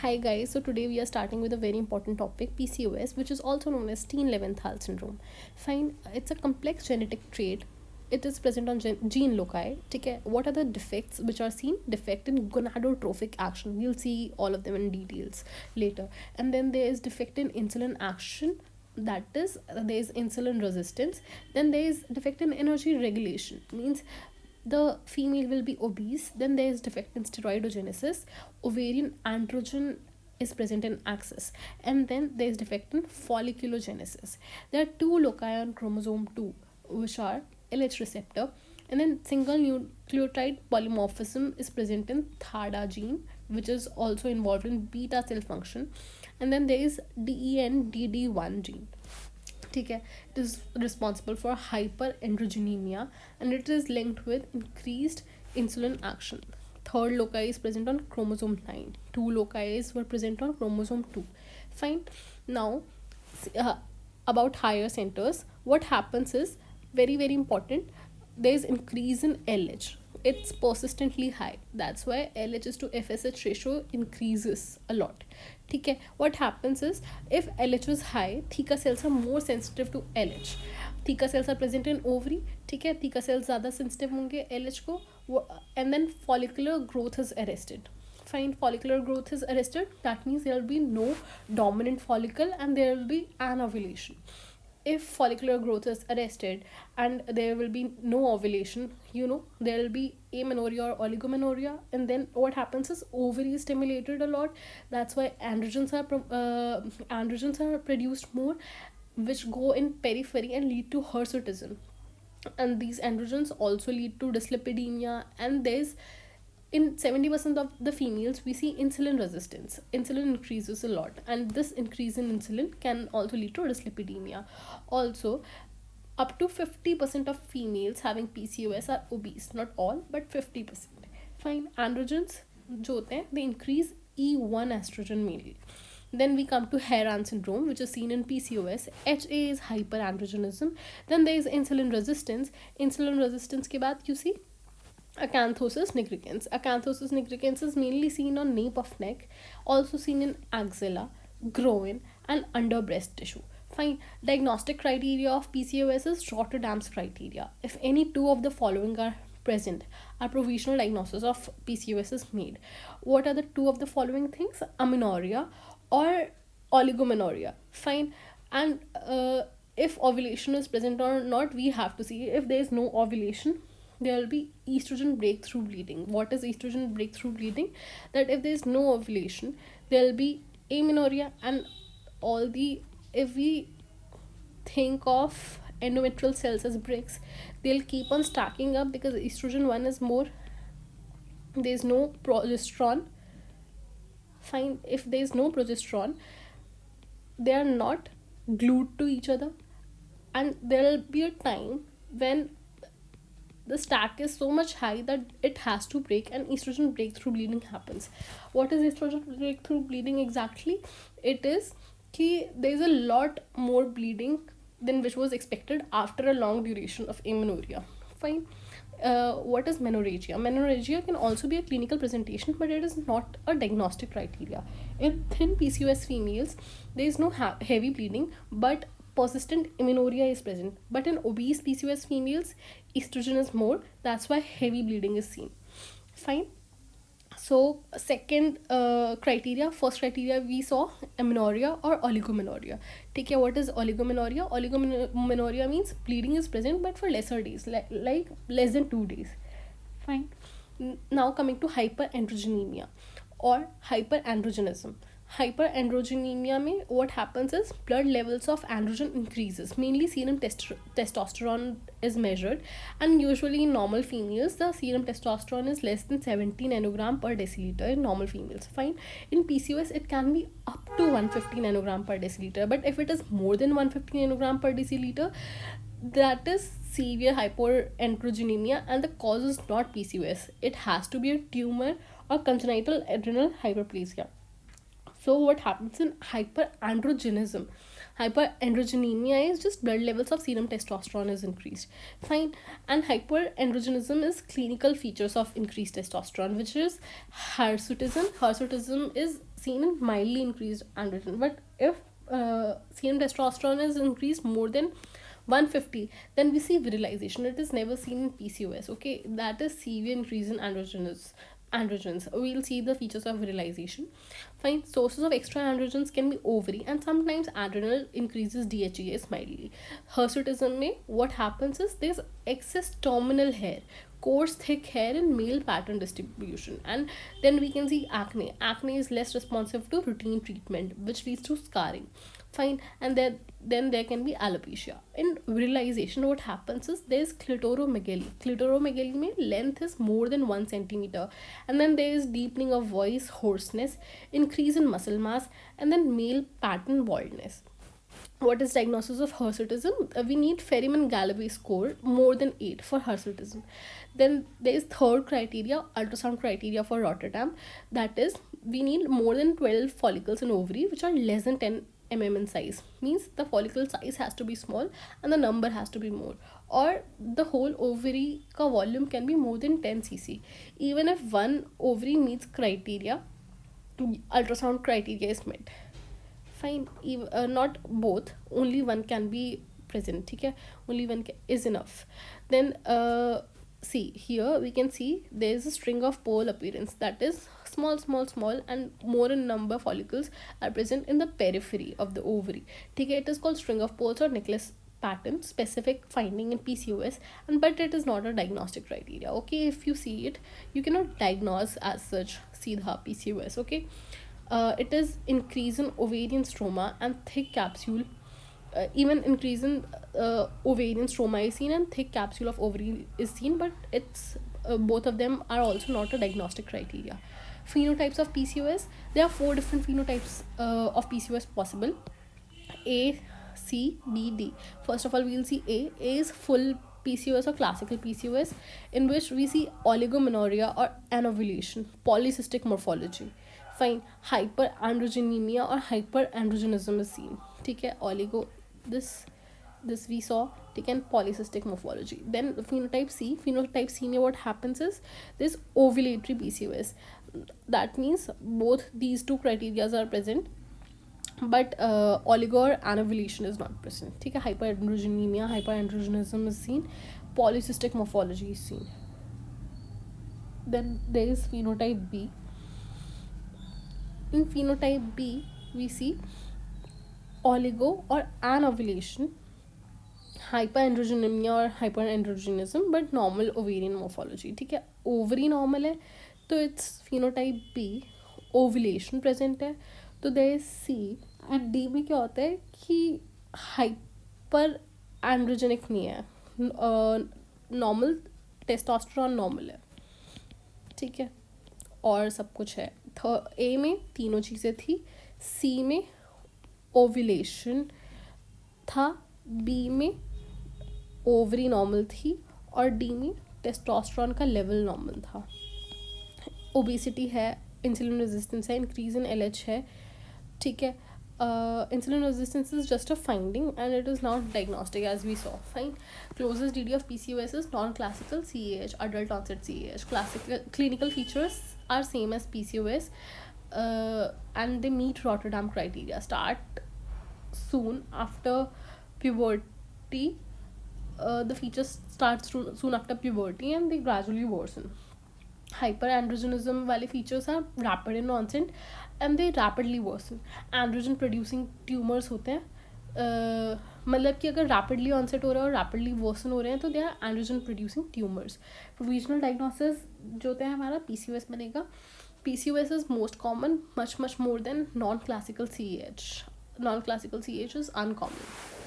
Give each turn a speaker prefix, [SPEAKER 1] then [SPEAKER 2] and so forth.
[SPEAKER 1] Hi guys, so today we are starting with a very important topic, PCOS, which is also known as teen Leventhal syndrome. Fine, it's a complex genetic trait. It is present on gene loci. Okay, what are the defects which are seen? Defect in gonadotrophic action. We'll see all of them in details later. And then there is defect in insulin action. That is, there is insulin resistance. Then there is defect in energy regulation. Means the female will be obese. Then there is defect in steroidogenesis. Ovarian androgen is present in axis, and then there is defect in folliculogenesis. There are two loci on chromosome 2 which are LH receptor, and then single nucleotide polymorphism is present in THADA gene, which is also involved in beta cell function, and then there is DENDD1 gene. ठीक है, it is responsible for hyperandrogenemia and it is linked with increased insulin action. Third loci is present on chromosome 9. Two loci were present on chromosome 2. Fine. Now, about higher centers, what happens is very important. There is increase in LH. It's persistently high. That's why LH is to FSH ratio increases a lot. ठीक है, what happens is if LH is high, theca cells are more sensitive to LH. Theca cells are present in ovary. ठीक है, theca cells ज़्यादा sensitive होंगे LH को, and then follicular growth is arrested. Fine, follicular growth is arrested. That means there will be no dominant follicle and there will be anovulation. If follicular growth is arrested and there will be no ovulation, there will be amenorrhea or oligomenorrhea, and then what happens is ovary is stimulated a lot. That's why androgens are produced more, which go in periphery and lead to hirsutism, and these androgens also lead to dyslipidemia. And there's in 70% of the females we see insulin resistance. Insulin increases a lot, and this increase in insulin can also lead to dyslipidemia. Also, up to 50% of females having PCOS are obese. Not all, but 50%. Fine. Androgens जो होते हैं, they increase E1 estrogen mainly. Then we come to Heran syndrome, which is seen in PCOS. HA is hyperandrogenism. Then there is insulin resistance. Insulin resistance के बाद you see acanthosis nigricans. Acanthosis nigricans is mainly seen on nape of neck, also seen in axilla, groin, and under breast tissue. Fine. Diagnostic criteria of PCOS is Rotterdam's criteria. If any two of the following are present, a provisional diagnosis of PCOS is made. What are the two of the following things? Amenorrhea or oligomenorrhea. Fine. And if ovulation is present or not, we have to see. If there is no ovulation, there will be estrogen breakthrough bleeding. What is estrogen breakthrough bleeding? That if there is no ovulation, there will be amenorrhea, and if we think of endometrial cells as bricks, they'll keep on stacking up because estrogen 1 is more. There is no progesterone. Fine. If there is no progesterone, they are not glued to each other, and there will be a time when the stack is so much high that it has to break and estrogen breakthrough bleeding happens. What is estrogen breakthrough bleeding exactly? It is that there is a lot more bleeding than which was expected after a long duration of amenorrhea. Fine. What is menorrhagia? Menorrhagia can also be a clinical presentation, but it is not a diagnostic criteria. In thin PCOS females, there is no heavy bleeding, but persistent amenorrhea is present. But in obese PCOS females, estrogen is more. That's why heavy bleeding is seen. Fine. So second criteria, first criteria we saw amenorrhea or oligomenorrhea. Take care. What is oligomenorrhea? Oligomenorrhea means bleeding is present but for lesser days, like less than 2 days. Fine. Now coming to hyperandrogenemia or hyperandrogenism. Hyperandrogenemia में what happens is blood levels of androgen increases. Mainly serum testosterone is measured, and usually in normal females the serum testosterone is less than 70 nanogram per deciliter in normal females. Fine. In PCOS it can be up to 150 nanogram per deciliter, but if it is more than 150 nanogram per deciliter, that is severe hyperandrogenemia, and the cause is not PCOS. It has to be a tumor or congenital adrenal hyperplasia. So what happens in hyperandrogenism? Hyperandrogenemia is just blood levels of serum testosterone is increased. Fine. And hyperandrogenism is clinical features of increased testosterone, which is hirsutism. Hirsutism is seen in mildly increased androgen. But if serum testosterone is increased more than 150, then we see virilization. It is never seen in PCOS. Okay, that is severe increase in androgens. We'll see the features of virilization. Fine. Sources of extra androgens can be ovary, and sometimes adrenal increases DHEAs mildly. Hirsutism में what happens is there's excess terminal hair, coarse thick hair in male pattern distribution, and then we can see acne is less responsive to routine treatment, which leads to scarring. Fine. And then there can be alopecia. In virilization, what happens is there's clitoromegaly mein length is more than 1 centimeter, and then there is deepening of voice, hoarseness, increase in muscle mass, and then male pattern baldness. What is diagnosis of hirsutism? We need Ferriman-Galloway score more than 8 for hirsutism. Then there is third criteria, ultrasound criteria for Rotterdam. That is, we need more than 12 follicles in ovary which are less than 10 in size. Means the follicle size has to be small and the number has to be more, or the whole ovary ka volume can be more than 10 cc. Even if one ovary meets criteria, ultrasound criteria is met. Fine. Not both, only one can be present. Okay, only one is enough. Then see here we can see there is a string of pearl appearance, that is small and more in number follicles are present in the periphery of the ovary. Okay, it is called string of pearls or necklace pattern, specific finding in PCOS, and but it is not a diagnostic criteria. Okay, if you see it, you cannot diagnose as such seedha PCOS. Okay. It is increase in ovarian stroma and thick capsule. Even increase in ovarian stroma is seen and thick capsule of ovary is seen, but it's both of them are also not a diagnostic criteria. Phenotypes of PCOS, there are 4 different phenotypes of PCOS possible: A, C, B, D. First of all, we'll see A. A is full PCOS or classical PCOS, in which we see oligomenorrhea or anovulation, polycystic morphology. Fine. Hyperandrogenemia or hyperandrogenism is seen. ठीक है, oligo, this we saw. ठीक है, polycystic morphology. Then phenotype C में what happens is this ovulatory PCOS. That means both these two criteria are present, but oligo or anovulation is not present. ठीक है, hyperandrogenemia, hyperandrogenism is seen, polycystic morphology is seen. Then there is phenotype B. In phenotype B, we see oligo or anovulation, hyperandrogenemia or hyperandrogenism, but normal ovarian morphology. ठीक है, ovary normal है तो it's phenotype B, ovulation present है तो there is C. and D में क्या होता है कि hyper androgenic नहीं है, normal testosterone normal है. ठीक है, और सब कुछ है. ए में तीनों चीज़ें थी, सी में ओव्यूलेशन था, बी में ओवरी नॉर्मल थी, और डी में टेस्टोस्टेरोन का लेवल नॉर्मल था. ओबेसिटी है, इंसुलिन रेजिस्टेंस है, इंक्रीज इन एलएच है. ठीक है, insulin resistance is just a finding and it is not diagnostic as we saw. Fine. Closest DD of PCOS is non-classical CAH, adult onset CAH. Classical clinical features are same as PCOS, and they meet Rotterdam criteria. Start soon after puberty. The features start soon after puberty and they gradually worsen. Hyperandrogenism वाले features are rapid in onset and they rapidly worsen. Androgen producing tumors होते हैं, मतलब कि अगर rapidly onset हो रहा है और rapidly worsen हो रहे हैं तो they are androgen producing tumors. Provisional diagnosis जो होता है हमारा PCOS बनेगा. PCOS is most common, much more than non-classical CAH. Non-classical CAH is uncommon.